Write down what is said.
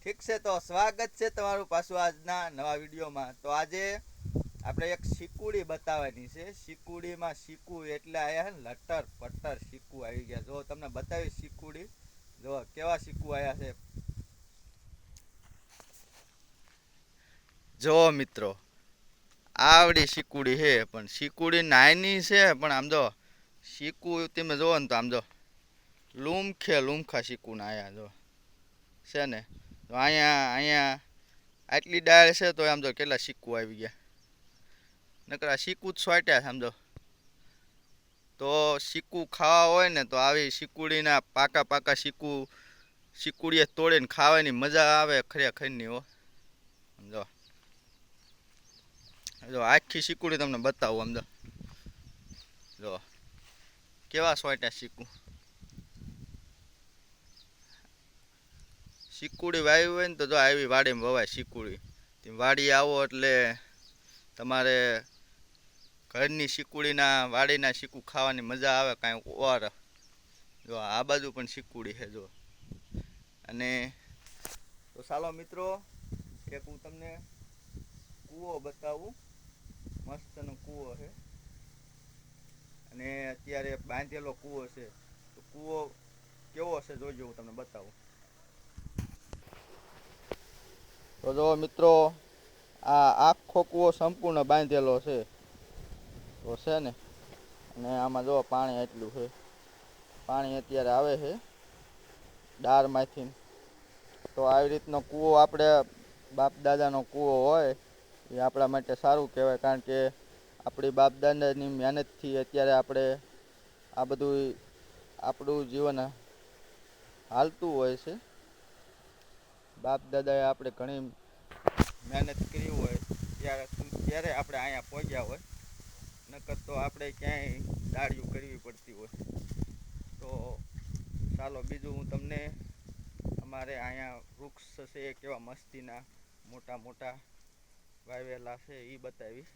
ઠીક છે, તો સ્વાગત છે તમારું પાછું આજના નવા વિડીયોમાં. તો આજે આપણે એક શીકુડી બતાવવાની છે. શીકુડીમાં શીકુ એટલે આયા હે ને લટર પટર શીકુ આવી ગયા. જો તમને બતાવી શીકુડી, જો કેવા શીકુ આયા છે. જો મિત્રો, આવડી શીકુડી છે, પણ શીકુડી નાની છે, પણ આમ જો શીકુ તમે જોવો ને તો આમ જો લૂમખા શીકુના આયા જો છે ને. તો અહીંયા આટલી ડાળ છે, તો આમ જો કેટલા શીકુ આવી ગયા. નકર આ શીકુ જ છોટ્યા સમજો. તો શીકુ ખાવા હોય ને તો આવી શીકુડીના પાકા શીકુડીએ તોડીને ખાવાની મજા આવે ખરેખરની હો. જો આખી શીકુડી તમને બતાવું સમજો. જો કેવા છોટ્યા શીકુડી વાવી હોય ને તો જો આવી વાડીમાં વવાય શીકુડી. વાડી આવો એટલે તમારે ઘરની શીકુડીના વાડીના શીકુ ખાવાની મજા આવે કાંઈ ઓર. જો આ બાજુ પણ શીકુડી છે જો. અને તો ચાલો મિત્રો, એક હું તમને કૂવો બતાવું. મસ્તનો કૂવો છે અને અત્યારે બાંધેલો કૂવો છે. તો કૂવો કેવો છે જોજો, હું તમને બતાવું. તો જો મિત્રો, આ આખો કૂવો સંપૂર્ણ બાંધેલો છે. તો છે ને, અને આમાં જો પાણી એટલું છે. પાણી અત્યારે આવે છે ડારમાંથી. તો આવી રીતનો કૂવો આપણે બાપ દાદાનો કૂવો હોય એ આપણા માટે સારું કહેવાય. કારણ કે આપણી બાપ દાદાની મહેનતથી અત્યારે આપણે આ બધું આપણું જીવન હાલતું હોય છે. બાપ દાદાએ આપણે ઘણી મહેનત કરી હોય ત્યારે આપણે અહીંયા પહોંચ્યા હોય. નકર તો આપણે ક્યાંય દાળિયું કરવી પડતી હોય. તો ચાલો બીજું હું તમને અમારે અહીંયા વૃક્ષ છે કેવા મસ્તીના મોટા મોટા વાવેલા છે એ બતાવીશ.